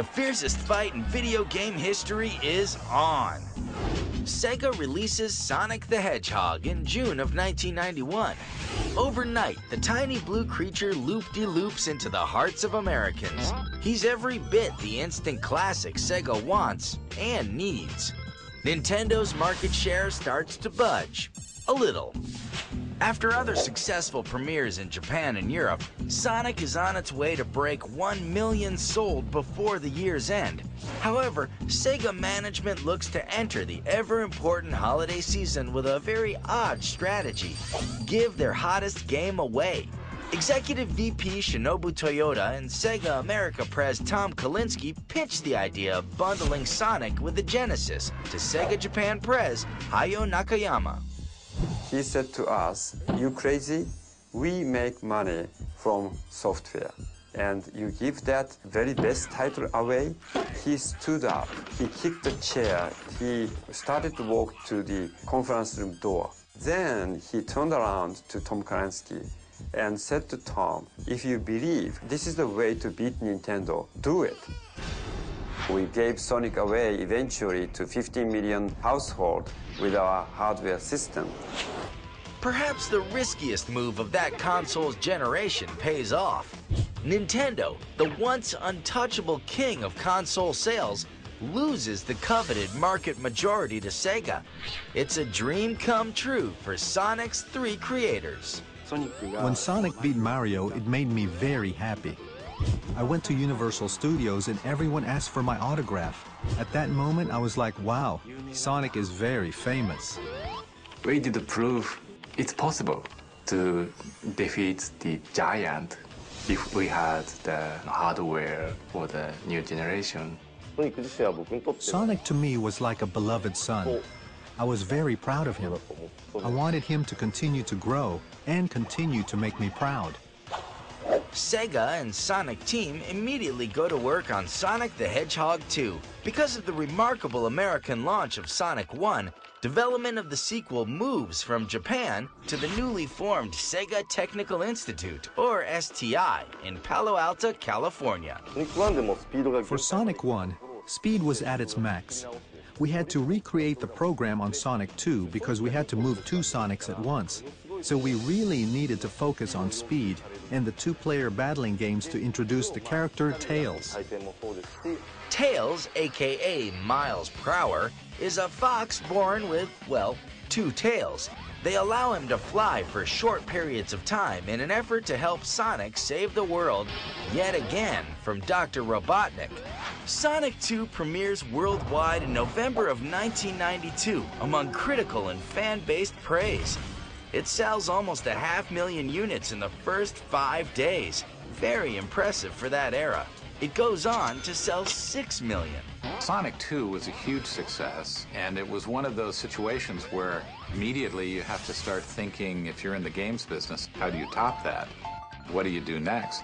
The fiercest fight in video game history is on. Sega releases Sonic the Hedgehog in June of 1991. Overnight, the tiny blue creature loop-de-loops into the hearts of Americans. He's every bit the instant classic Sega wants and needs. Nintendo market share starts to budge. A little. After other successful premieres in Japan and Europe, Sonic is on its way to break 1 million sold before the year's end. However, Sega management looks to enter the ever-important holiday season with a very odd strategy: give their hottest game away. Executive VP Shinobu Toyota and Sega America Pres Tom Kalinske pitched the idea of bundling Sonic with the Genesis to Sega Japan Pres Hayo Nakayama. He said to us, "You crazy? We make money from software. And you give that very best title away?" He stood up, he kicked the chair, he started to walk to the conference room door. Then he turned around to Tom Kalinske and said to Tom, "If you believe this is the way to beat Nintendo, do it." We gave Sonic away eventually to 15 million households with our hardware system. Perhaps the riskiest move of that console's generation pays off. Nintendo, the once untouchable king of console sales, loses the coveted market majority to Sega. It's a dream come true for Sonic's 3 creators. When Sonic beat Mario, it made me very happy. I went to Universal Studios and everyone asked for my autograph. At that moment, I was like, wow, Sonic is very famous. We did prove it's possible to defeat the giant if we had the hardware for the new generation. Sonic to me was like a beloved son. I was very proud of him. I wanted him to continue to grow and continue to make me proud. Sega and Sonic Team immediately go to work on Sonic the Hedgehog 2. Because of the remarkable American launch of Sonic 1, development of the sequel moves from Japan to the newly formed Sega Technical Institute, or STI, in Palo Alto, California. For Sonic 1, speed was at its max. We had to recreate the program on Sonic 2 because we had to move 2 Sonics at once. So we really needed to focus on speed and the 2-player battling games to introduce the character Tails. Tails, aka Miles Prower, is a fox born with, well, 2 tails. They allow him to fly for short periods of time in an effort to help Sonic save the world yet again from Dr. Robotnik. Sonic 2 premieres worldwide in November of 1992 among critical and fan-based praise. It sells almost 500,000 units in the first 5 days. Very impressive for that era. It goes on to sell 6 million. Sonic 2 was a huge success, and it was one of those situations where immediately you have to start thinking, if you're in the games business, how do you top that? What do you do next?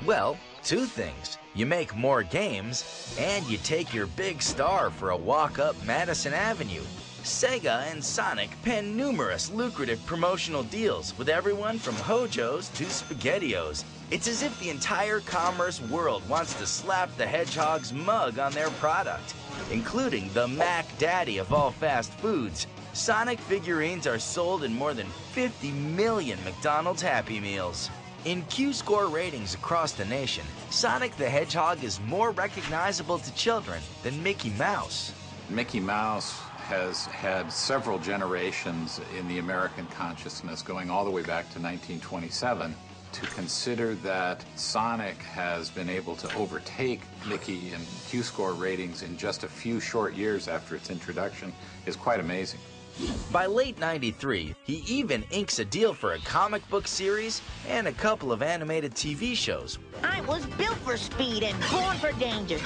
Well, 2 things. You make more games, and you take your big star for a walk up Madison Avenue. Sega and Sonic pen numerous lucrative promotional deals with everyone from Hojos to SpaghettiOs. It's as if the entire commerce world wants to slap the Hedgehog's mug on their product, including the Mac Daddy of all fast foods. Sonic figurines are sold in more than 50 million McDonald's Happy Meals. In Q-score ratings across the nation, Sonic the Hedgehog is more recognizable to children than Mickey Mouse. Mickey Mouse has had several generations in the American consciousness, going all the way back to 1927. To consider that Sonic has been able to overtake Mickey in Q-score ratings in just a few short years after its introduction is quite amazing. By late '93, he even inks a deal for a comic book series and a couple of animated TV shows. I was built for speed and born for danger.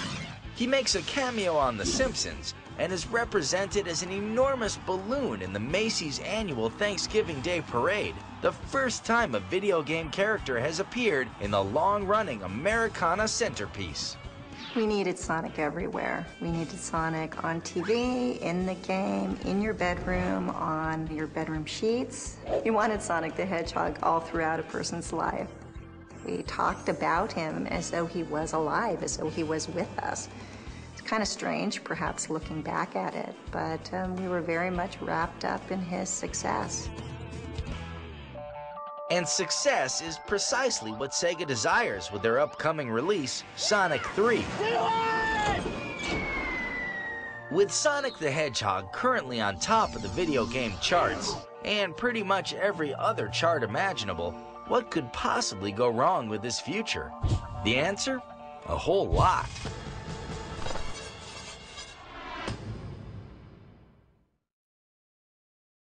He makes a cameo on The Simpsons and is represented as an enormous balloon in the Macy's annual Thanksgiving Day Parade, the first time a video game character has appeared in the long-running Americana centerpiece. We needed Sonic everywhere. We needed Sonic on TV, in the game, in your bedroom, on your bedroom sheets. We wanted Sonic the Hedgehog all throughout a person's life. We talked about him as though he was alive, as though he was with us. It's kind of strange, perhaps, looking back at it, but we were very much wrapped up in his success. And success is precisely what Sega desires with their upcoming release, Sonic 3. With Sonic the Hedgehog currently on top of the video game charts, and pretty much every other chart imaginable, what could possibly go wrong with this future? The answer? A whole lot.